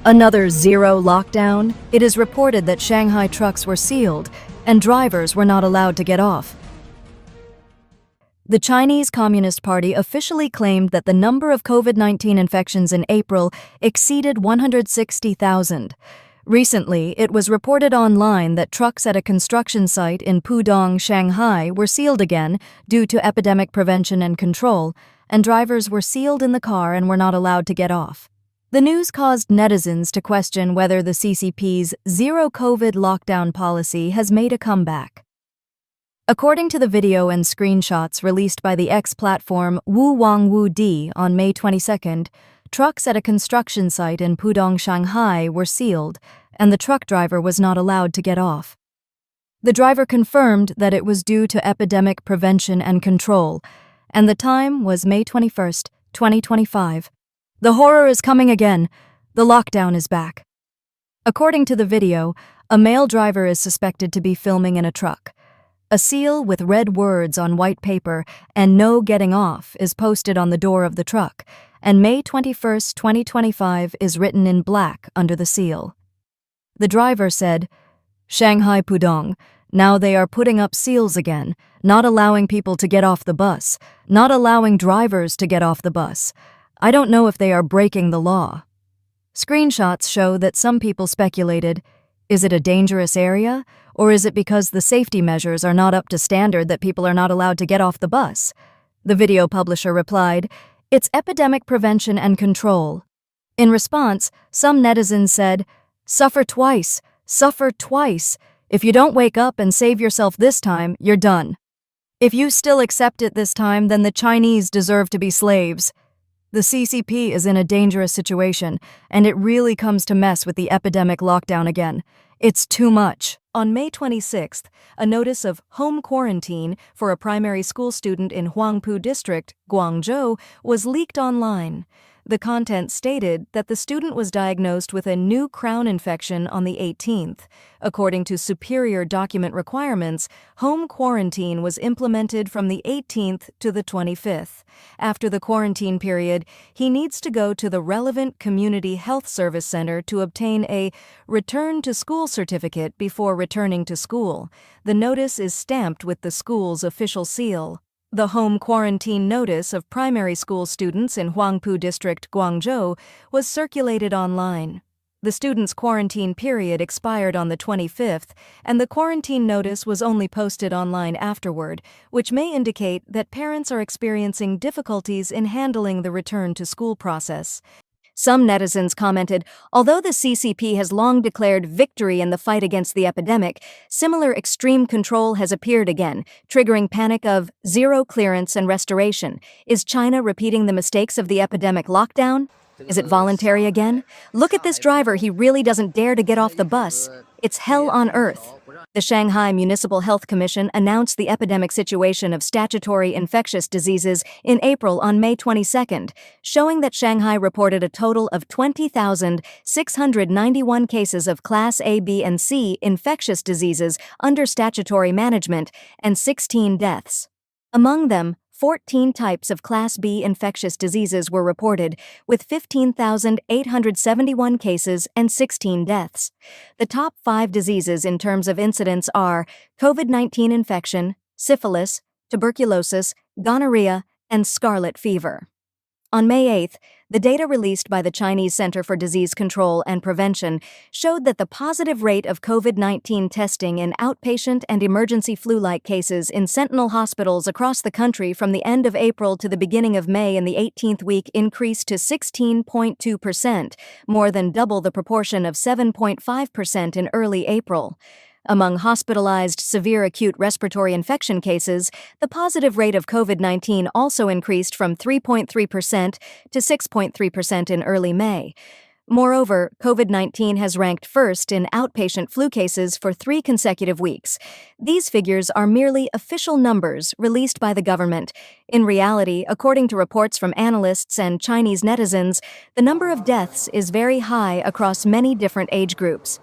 Another zero lockdown. It is reported that Shanghai trucks were sealed and drivers were not allowed to get off. The Chinese Communist Party officially claimed that the number of COVID-19 infections in April exceeded 160,000. Recently, it was reported online that trucks at a construction site in Pudong, Shanghai were sealed again due to epidemic prevention and control, and drivers were sealed in the car and were not allowed to get off. The news caused netizens to question whether the CCP's zero-COVID lockdown policy has made a comeback. According to the video and screenshots released by the X platform Wu on May 22nd, trucks at a construction site in Pudong, Shanghai were sealed, and the truck driver was not allowed to get off. The driver confirmed that it was due to epidemic prevention and control, and the time was May 21st, 2025. The horror is coming again. The lockdown is back. According to the video, a male driver is suspected to be filming in a truck. A seal with red words on white paper and "No getting off" is posted on the door of the truck, and May 21st, 2025 is written in black under the seal. The driver said, "Shanghai Pudong, now they are putting up seals again, not allowing people to get off the bus, not allowing drivers to get off the bus. I don't know if they are breaking the law." Screenshots show that some people speculated, is it a dangerous area, or is it because the safety measures are not up to standard that people are not allowed to get off the bus? The video publisher replied, "It's epidemic prevention and control." In response, some netizens said, "Suffer twice, suffer twice. If you don't wake up and save yourself this time, you're done. If you still accept it this time, then the Chinese deserve to be slaves." The CCP is in a dangerous situation, and it really comes to mess with the epidemic lockdown again. It's too much. On May 26th, a notice of home quarantine for a primary school student in Huangpu District, Guangzhou, was leaked online. The content stated that the student was diagnosed with a new crown infection on the 18th. According to superior document requirements, home quarantine was implemented from the 18th to the 25th. After the quarantine period, he needs to go to the relevant community health service center to obtain a return to school certificate before returning to school. The notice is stamped with the school's official seal. The home quarantine notice of primary school students in Huangpu District, Guangzhou, was circulated online. The student's quarantine period expired on the 25th, and the quarantine notice was only posted online afterward, which may indicate that parents are experiencing difficulties in handling the return to school process. Some netizens commented, although the CCP has long declared victory in the fight against the epidemic, similar extreme control has appeared again, triggering panic of zero clearance and restoration. Is China repeating the mistakes of the epidemic lockdown? Is it voluntary again? Look at this driver, he really doesn't dare to get off the bus. It's hell on earth. The Shanghai Municipal Health Commission announced the epidemic situation of statutory infectious diseases in April on May 22nd, showing that Shanghai reported a total of 20,691 cases of Class A, B, and C infectious diseases under statutory management and 16 deaths. Among them, 14 types of Class B infectious diseases were reported, with 15,871 cases and 16 deaths. The top 5 diseases in terms of incidence are COVID-19 infection, syphilis, tuberculosis, gonorrhea, and scarlet fever. On May 8th, the data released by the Chinese Center for Disease Control and Prevention showed that the positive rate of COVID-19 testing in outpatient and emergency flu-like cases in sentinel hospitals across the country from the end of April to the beginning of May in the 18th week increased to 16.2%, more than double the proportion of 7.5% in early April. Among hospitalized severe acute respiratory infection cases, the positive rate of COVID-19 also increased from 3.3% to 6.3% in early May. Moreover, COVID-19 has ranked first in outpatient flu cases for 3 consecutive weeks. These figures are merely official numbers released by the government. In reality, according to reports from analysts and Chinese netizens, the number of deaths is very high across many different age groups.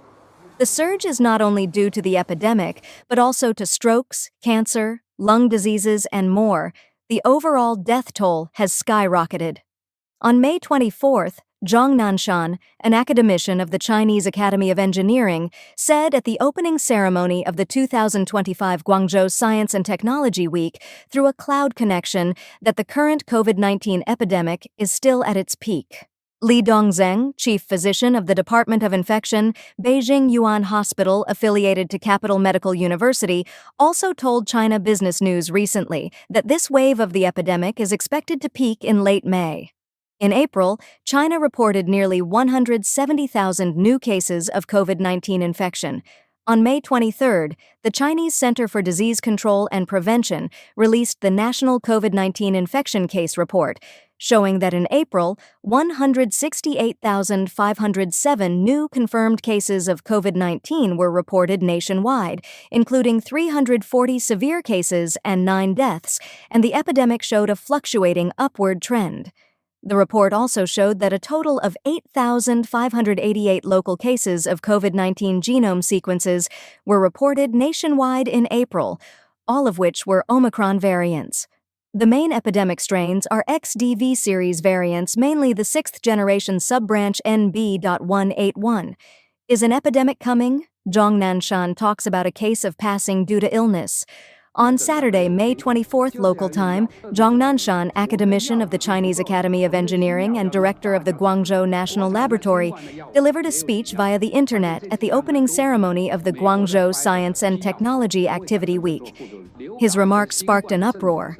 The surge is not only due to the epidemic, but also to strokes, cancer, lung diseases, and more. The overall death toll has skyrocketed. On May 24th, Zhang Nanshan, an academician of the Chinese Academy of Engineering, said at the opening ceremony of the 2025 Guangzhou Science and Technology Week through a cloud connection that the current COVID-19 epidemic is still at its peak. Li Dongzheng, chief physician of the Department of Infection, Beijing Yuan Hospital affiliated to Capital Medical University, also told China Business News recently that this wave of the epidemic is expected to peak in late May. In April, China reported nearly 170,000 new cases of COVID-19 infection. On May 23, the Chinese Center for Disease Control and Prevention released the National COVID-19 Infection Case Report, showing that in April, 168,507 new confirmed cases of COVID-19 were reported nationwide, including 340 severe cases and 9 deaths, and the epidemic showed a fluctuating upward trend. The report also showed that a total of 8,588 local cases of COVID-19 genome sequences were reported nationwide in April, all of which were Omicron variants. The main epidemic strains are XDV series variants, mainly the 6th-generation subbranch NB.181. Is an epidemic coming? Zhang Nanshan talks about a case of passing due to illness. On Saturday, May 24th local time, Zhang Nanshan, academician of the Chinese Academy of Engineering and director of the Guangzhou National Laboratory, delivered a speech via the internet at the opening ceremony of the Guangzhou Science and Technology Activity Week. His remarks sparked an uproar.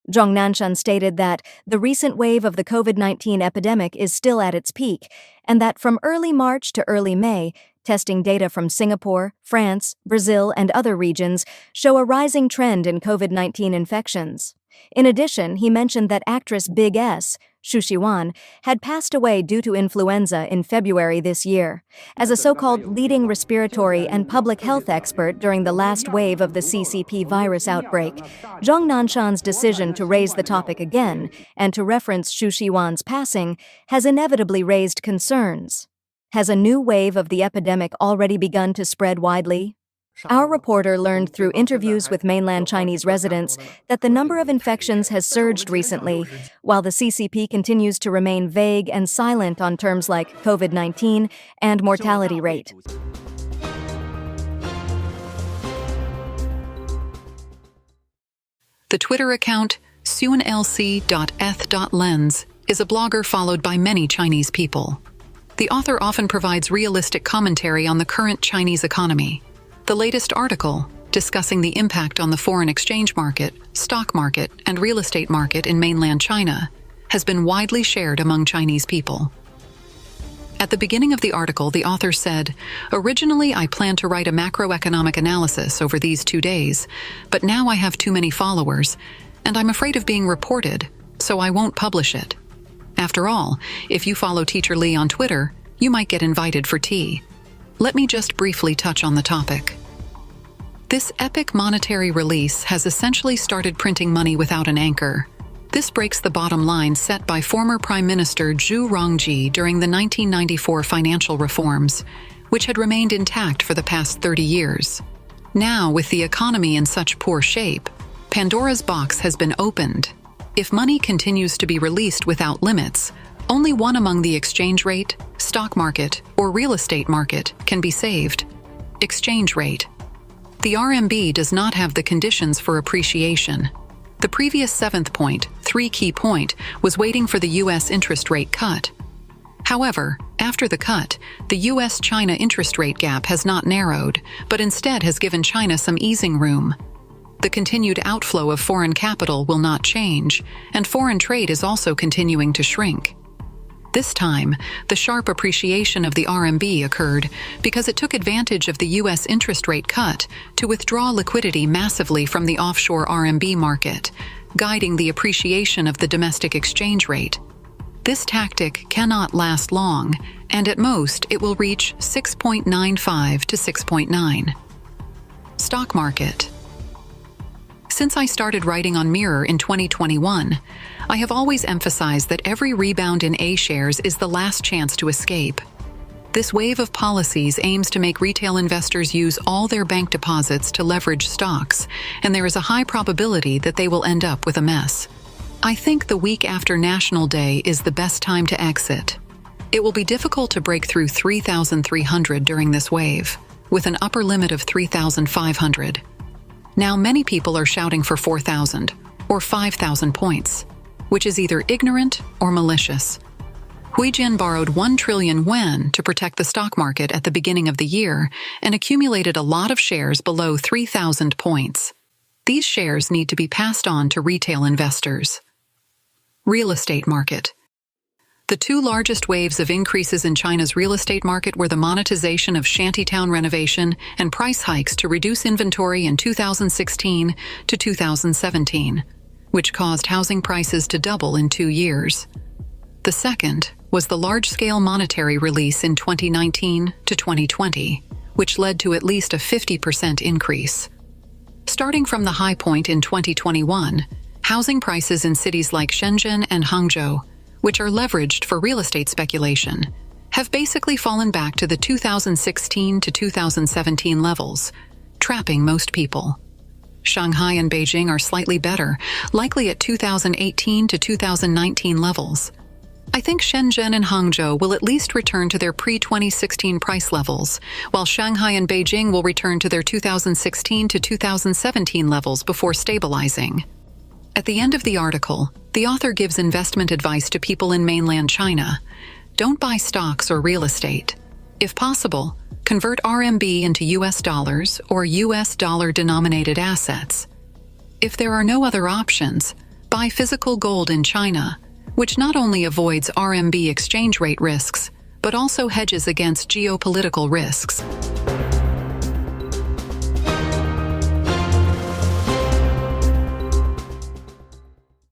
Zhang Nanshan stated that the recent wave of the COVID-19 epidemic is still at its peak, and that from early March to early May, testing data from Singapore, France, Brazil, and other regions show a rising trend in COVID-19 infections. In addition, he mentioned that actress Big S, Xi'an, had passed away due to influenza in February this year. As a so-called leading respiratory and public health expert during the last wave of the CCP virus outbreak, Zhang Nanshan's decision to raise the topic again and to reference Xi'an's passing has inevitably raised concerns. Has a new wave of the epidemic already begun to spread widely? Our reporter learned through interviews with mainland Chinese residents that the number of infections has surged recently, while the CCP continues to remain vague and silent on terms like COVID-19 and mortality rate. The Twitter account xunlc.eth.lens is a blogger followed by many Chinese people. The author often provides realistic commentary on the current Chinese economy. The latest article, discussing the impact on the foreign exchange market, stock market, and real estate market in mainland China, has been widely shared among Chinese people. At the beginning of the article, the author said, "Originally, I planned to write a macroeconomic analysis over these 2 days, but now I have too many followers, and I'm afraid of being reported, so I won't publish it. After all, if you follow Teacher Lee on Twitter, you might get invited for tea." Let me just briefly touch on the topic. This epic monetary release has essentially started printing money without an anchor. This breaks the bottom line set by former Prime Minister Zhu Rongji during the 1994 financial reforms, which had remained intact for the past 30 years. Now, with the economy in such poor shape, Pandora's box has been opened. If money continues to be released without limits, only one among the exchange rate, stock market, or real estate market can be saved: exchange rate. The RMB does not have the conditions for appreciation. The previous 7th point, 3 key point, was waiting for the U.S. interest rate cut. However, after the cut, the U.S.-China interest rate gap has not narrowed, but instead has given China some easing room. The continued outflow of foreign capital will not change, and foreign trade is also continuing to shrink. This time, the sharp appreciation of the RMB occurred because it took advantage of the U.S. interest rate cut to withdraw liquidity massively from the offshore RMB market, guiding the appreciation of the domestic exchange rate. This tactic cannot last long, and at most it will reach 6.95 to 6.9. Stock market. Since I started writing on Mirror in 2021, I have always emphasized that every rebound in A-shares is the last chance to escape. This wave of policies aims to make retail investors use all their bank deposits to leverage stocks, and there is a high probability that they will end up with a mess. I think the week after National Day is the best time to exit. It will be difficult to break through 3,300 during this wave, with an upper limit of 3,500. Now many people are shouting for 4,000 or 5,000 points, which is either ignorant or malicious. Huijin borrowed 1 trillion yuan to protect the stock market at the beginning of the year and accumulated a lot of shares below 3,000 points. These shares need to be passed on to retail investors. Real estate market. The two largest waves of increases in China's real estate market were the monetization of shantytown renovation and price hikes to reduce inventory in 2016 to 2017, which caused housing prices to double in 2 years. The second was the large-scale monetary release in 2019 to 2020, which led to at least a 50% increase. Starting from the high point in 2021, housing prices in cities like Shenzhen and Guangzhou, which are leveraged for real estate speculation, have basically fallen back to the 2016 to 2017 levels, trapping most people. Shanghai and Beijing are slightly better, likely at 2018 to 2019 levels. I think Shenzhen and Guangzhou will at least return to their pre-2016 price levels, while Shanghai and Beijing will return to their 2016 to 2017 levels before stabilizing. At the end of the article, the author gives investment advice to people in mainland China. Don't buy stocks or real estate. If possible, convert RMB into US dollars or US dollar-denominated assets. If there are no other options, buy physical gold in China, which not only avoids RMB exchange rate risks, but also hedges against geopolitical risks.